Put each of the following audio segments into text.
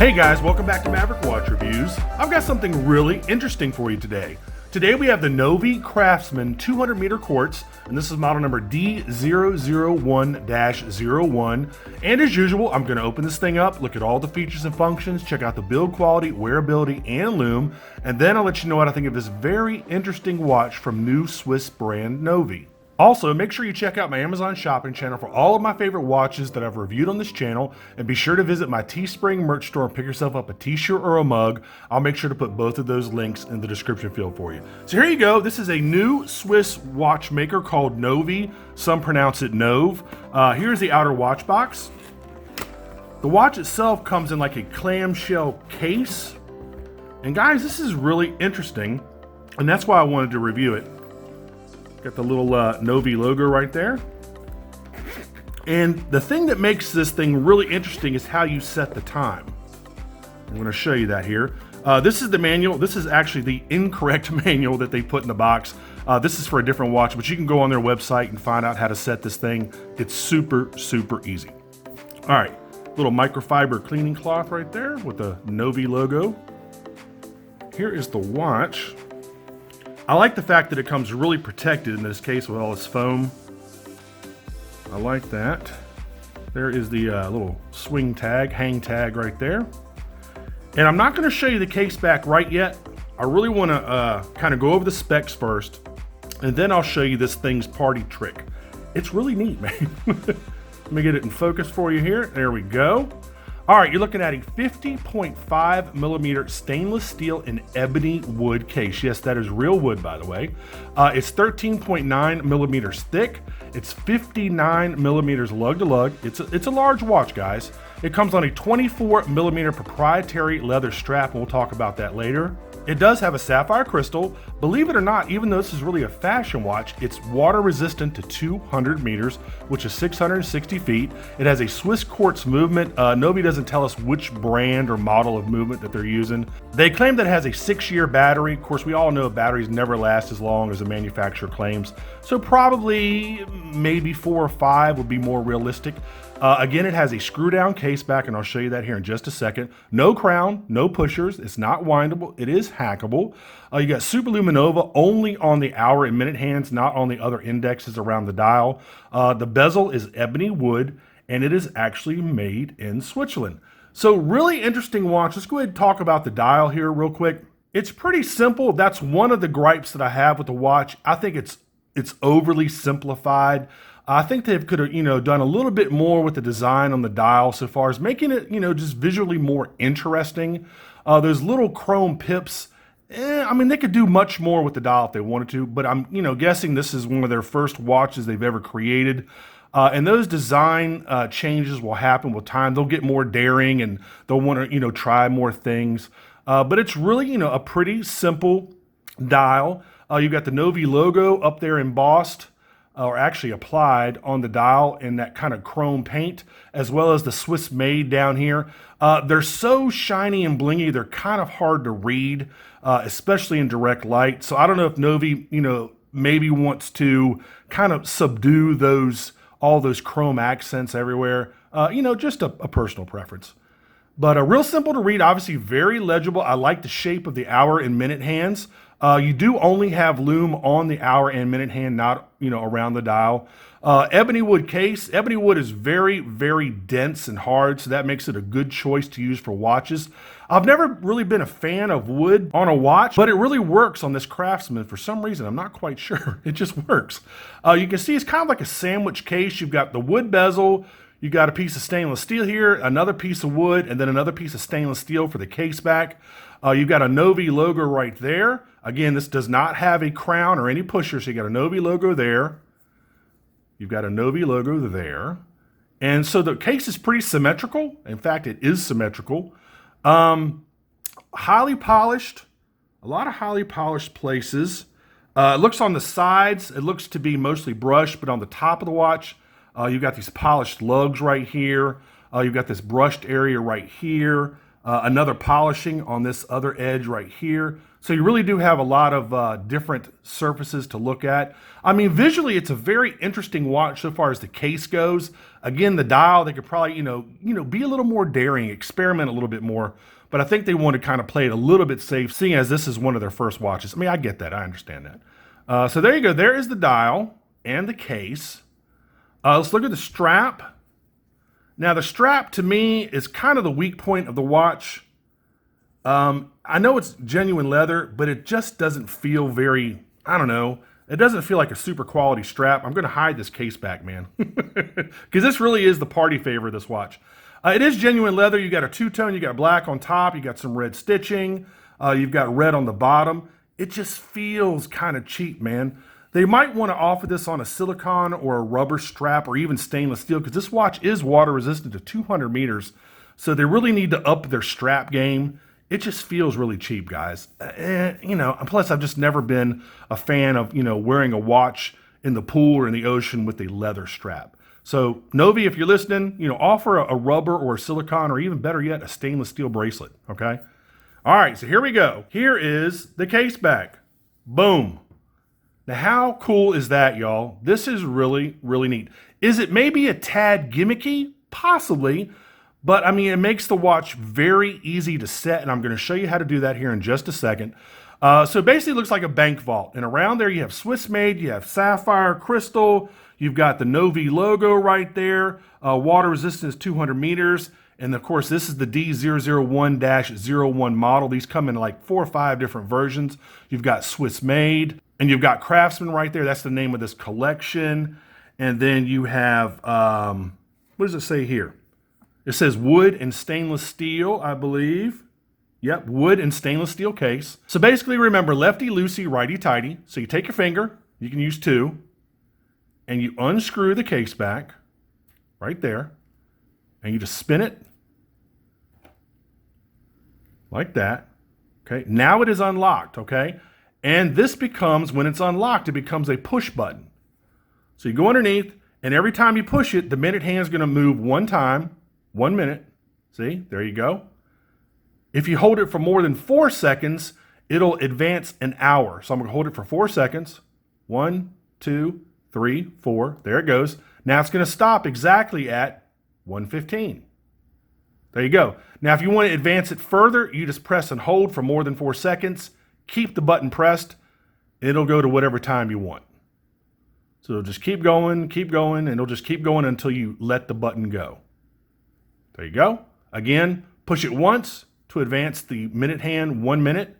Hey guys, welcome back to Maverick Watch Reviews. I've got something really interesting for you today. Today we have the NOVE Craftsman 200 meter quartz, and this is model number D001-01. And as usual, I'm going to open this thing up, look at all the features and functions, check out the build quality, wearability, and Lume, and then I'll let you know what I think of this very interesting watch from new Swiss brand NOVE. Also, make sure you check out my Amazon shopping channel for all of my favorite watches that I've reviewed on this channel, and be sure to visit my Teespring merch store and pick yourself up a t-shirt or a mug. I'll make sure to put both of those links in the description field for you. So here you go. This is a new Swiss watchmaker called NOVE. Some pronounce it NOVE. Here's the outer watch box. The watch itself comes in like a clamshell case. And guys, this is really interesting, and that's why I wanted to review it. Got the little NOVE logo right there. And the thing that makes this thing really interesting is how you set the time. I'm going to show you that here. This is the manual. This is actually the incorrect manual that they put in the box. This is for a different watch, but you can go on their website and find out how to set this thing. It's super, super easy. All right, little microfiber cleaning cloth right there with the NOVE logo. Here is the watch. I like the fact that it comes really protected in this case with all its foam. I like that. There is the little swing tag, hang tag right there. And I'm not going to show you the case back right yet. I really want to kind of go over the specs first, and then I'll show you this thing's party trick. It's really neat, man. Let me get it in focus for you here. There we go. All right, you're looking at a 50.5 millimeter stainless steel and ebony wood case. Yes, that is real wood, by the way. It's 13.9 millimeters thick. It's 59 millimeters lug to lug. It's a large watch, guys. It comes on a 24 millimeter proprietary leather strap, and we'll talk about that later. It does have a sapphire crystal. Believe it or not, even though this is really a fashion watch, it's water resistant to 200 meters, which is 660 feet. It has a Swiss quartz movement. NOVE doesn't tell us which brand or model of movement that they're using. They claim that it has a 6-year battery. Of course, we all know batteries never last as long as the manufacturer claims. So probably maybe 4 or 5 would be more realistic. Again, it has a screw down case back, and I'll show you that here in just a second. No crown, no pushers. It's not windable. It is hackable. You got super luminova only on the hour and minute hands, not on the other indexes around the dial. The bezel is ebony wood, and it is actually made in Switzerland. So really interesting watch. Let's go ahead and talk about the dial here real quick. It's pretty simple. That's one of the gripes that I have with the watch. I think it's overly simplified. I think they could have, done a little bit more with the design on the dial so far as making it, just visually more interesting. Those little chrome pips, I mean, they could do much more with the dial if they wanted to, but I'm, guessing this is one of their first watches they've ever created. And those design changes will happen with time. They'll get more daring and they'll want to, try more things. But it's really, a pretty simple dial. You've got the NOVE logo up there embossed, or actually applied on the dial in that kind of chrome paint, as well as the Swiss made down here. They're so shiny and blingy, they're kind of hard to read, especially in direct light. So I don't know if NOVE, maybe wants to kind of subdue all those chrome accents everywhere. Just a personal preference. But real simple to read, obviously very legible. I like the shape of the hour and minute hands. You do only have Lume on the hour and minute hand, not, around the dial. Ebony wood case. Ebony wood is very, very dense and hard, so that makes it a good choice to use for watches. I've never really been a fan of wood on a watch, but it really works on this Craftsman for some reason. I'm not quite sure. It just works. You can see it's kind of like a sandwich case. You've got the wood bezel. You got a piece of stainless steel here, another piece of wood, and then another piece of stainless steel for the case back. You've got a NOVE logo right there. Again, this does not have a crown or any pusher, so you got a NOVE logo there. You've got a NOVE logo there. And so the case is pretty symmetrical. In fact, it is symmetrical. Highly polished, a lot of highly polished places. It looks on the sides, it looks to be mostly brushed, but on the top of the watch, you've got these polished lugs right here. You've got this brushed area right here. Another polishing on this other edge right here. So you really do have a lot of different surfaces to look at. I mean, visually, it's a very interesting watch so far as the case goes. Again, the dial, they could probably, be a little more daring, experiment a little bit more. But I think they want to kind of play it a little bit safe, seeing as this is one of their first watches. I mean, I get that. I understand that. So there you go. There is the dial and the case. Let's look at the strap. Now, the strap, to me, is kind of the weak point of the watch. I know it's genuine leather, but it just doesn't feel very, I don't know. It doesn't feel like a super quality strap. I'm going to hide this case back, man. Because this really is the party favor of this watch. It is genuine leather. You got a two-tone. You got black on top. You got some red stitching. You've got red on the bottom. It just feels kind of cheap, man. They might want to offer this on a silicone or a rubber strap or even stainless steel, because this watch is water resistant to 200 meters. So they really need to up their strap game. It just feels really cheap, guys. Plus I've just never been a fan of, wearing a watch in the pool or in the ocean with a leather strap. So NOVE, if you're listening, offer a rubber or a silicone, or even better yet, a stainless steel bracelet, okay? All right, so here we go. Here is the case back. Boom. Now, how cool is that, y'all? This is really, really neat. Is it maybe a tad gimmicky? Possibly. But I mean, it makes the watch very easy to set, and I'm going to show you how to do that here in just a second. So basically it looks like a bank vault, and around there you have Swiss made, you have sapphire, crystal, you've got the NOVE logo right there, water resistance 200 meters, and of course this is the D001-01 model. These come in like 4 or 5 different versions. You've got Swiss made, and you've got Craftsman right there. That's the name of this collection. And then you have, what does it say here? It says wood and stainless steel, I believe. Yep, wood and stainless steel case. So basically, remember, lefty loosey, righty tighty. So you take your finger, you can use 2, and you unscrew the case back right there, and you just spin it like that. Okay, now it is unlocked, okay? And this becomes, when it's unlocked, it becomes a push button. So you go underneath, and every time you push it, the minute hand is going to move one time. 1 minute. See, there you go. If you hold it for more than 4 seconds, it'll advance an hour. So I'm going to hold it for 4 seconds. 1, 2, 3, 4. There it goes. Now it's going to stop exactly at 1:15. There you go. Now, if you want to advance it further, you just press and hold for more than 4 seconds. Keep the button pressed. It'll go to whatever time you want. So it'll just keep going, and it'll just keep going until you let the button go. There you go. Again, push it once to advance the minute hand 1 minute.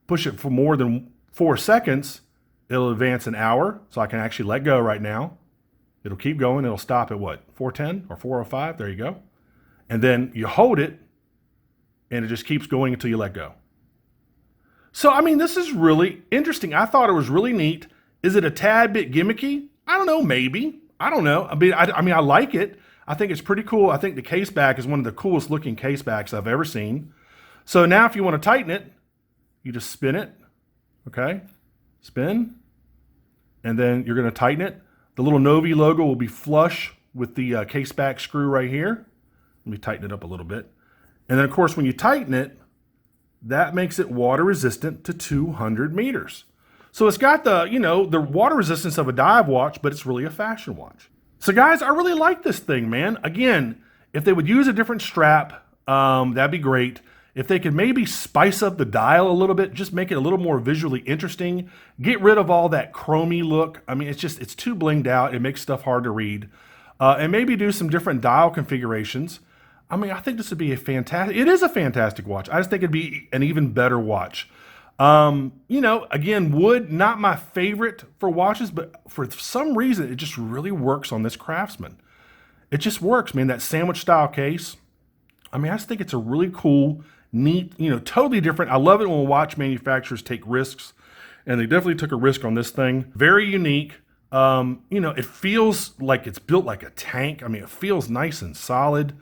Push it for more than 4 seconds. It'll advance an hour, so I can actually let go right now. It'll keep going. It'll stop at what? 4:10 or 4:05. There you go. And then you hold it, and it just keeps going until you let go. So, I mean, this is really interesting. I thought it was really neat. Is it a tad bit gimmicky? I don't know, maybe. I don't know. I mean, I like it. I think it's pretty cool. I think the case back is one of the coolest looking case backs I've ever seen. So now if you want to tighten it, you just spin it, okay? Spin, and then you're going to tighten it. The little NOVE logo will be flush with the case back screw right here. Let me tighten it up a little bit. And then of course, when you tighten it, that makes it water resistant to 200 meters. So it's got the, the water resistance of a dive watch, but it's really a fashion watch. So guys, I really like this thing, man. Again, if they would use a different strap, that'd be great. If they could maybe spice up the dial a little bit, just make it a little more visually interesting, get rid of all that chromy look. I mean, it's too blinged out. It makes stuff hard to read. And maybe do some different dial configurations. I mean, I think this would be it is a fantastic watch. I just think it'd be an even better watch. Again, wood, not my favorite for watches, but for some reason, it just really works on this Craftsman. It just works, man. That sandwich style case. I mean, I just think it's a really cool, neat, totally different. I love it when watch manufacturers take risks, and they definitely took a risk on this thing. Very unique. It feels like it's built like a tank. I mean, it feels nice and solid.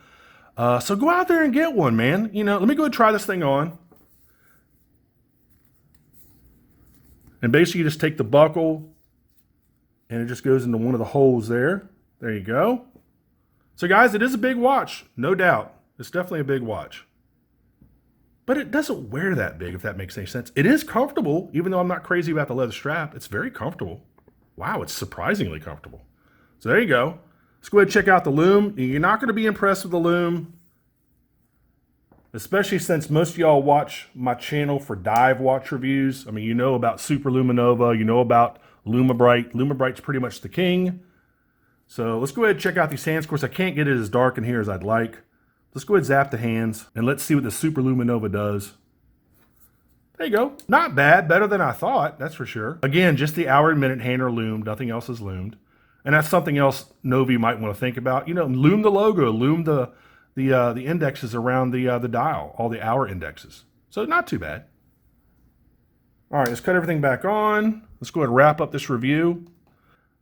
So go out there and get one, man. Let me go and try this thing on. And basically you just take the buckle and it just goes into one of the holes there. There you go. So guys, it is a big watch, no doubt. It's definitely a big watch. but it doesn't wear that big, if that makes any sense. It is comfortable, even though I'm not crazy about the leather strap. It's very comfortable. Wow, it's surprisingly comfortable. So there you go. Let's go ahead and check out the Lume. You're not going to be impressed with the Lume, especially since most of y'all watch my channel for dive watch reviews. I mean, you know about Super Luminova, you know about LumiBrite. LumiBrite's pretty much the king. So let's go ahead and check out these hands. Of course, I can't get it as dark in here as I'd like. Let's go ahead and zap the hands, and let's see what the Super Luminova does. There you go. Not bad. Better than I thought, that's for sure. Again, just the hour and minute hand are loomed. Nothing else is loomed. And that's something else NOVE might want to think about. You know, loom the logo, loom the indexes around the dial, all the hour indexes. So not too bad. All right, let's cut everything back on. Let's go ahead and wrap up this review.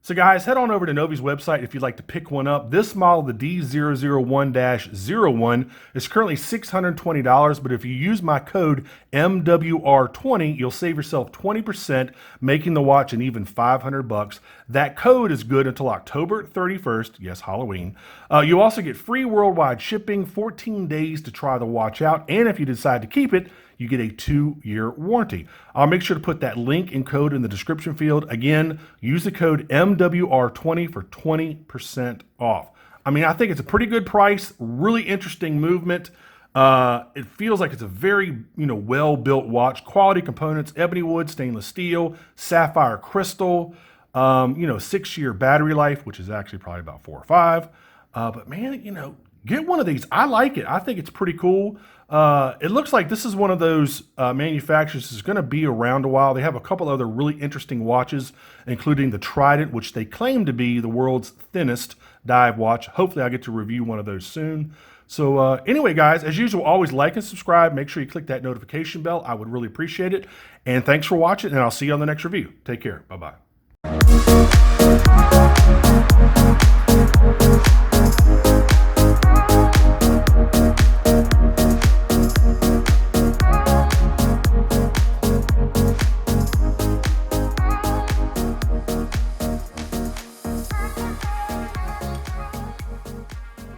So guys, head on over to NOVE's website if you'd like to pick one up. This model, the D001-01, is currently $620, but if you use my code MWR20, you'll save yourself 20%, making the watch an even $500. That code is good until October 31st, yes, Halloween. You also get free worldwide shipping, 14 days to try the watch out, and if you decide to keep it, you get a 2-year warranty. I'll make sure to put that link and code in the description field. Again, use the code MWR20 for 20% off. I mean, I think it's a pretty good price, really interesting movement. It feels like it's a very, well-built watch. Quality components, ebony wood, stainless steel, sapphire crystal, 6-year battery life, which is actually probably about 4 or 5. But man, get one of these. I like it. I think it's pretty cool. It looks like this is one of those manufacturers that's going to be around a while. They have a couple other really interesting watches, including the Trident, which they claim to be the world's thinnest dive watch. Hopefully I get to review one of those soon. So anyway, guys, as usual, always like and subscribe. Make sure you click that notification bell. I would really appreciate it. And thanks for watching, and I'll see you on the next review. Take care. Bye-bye.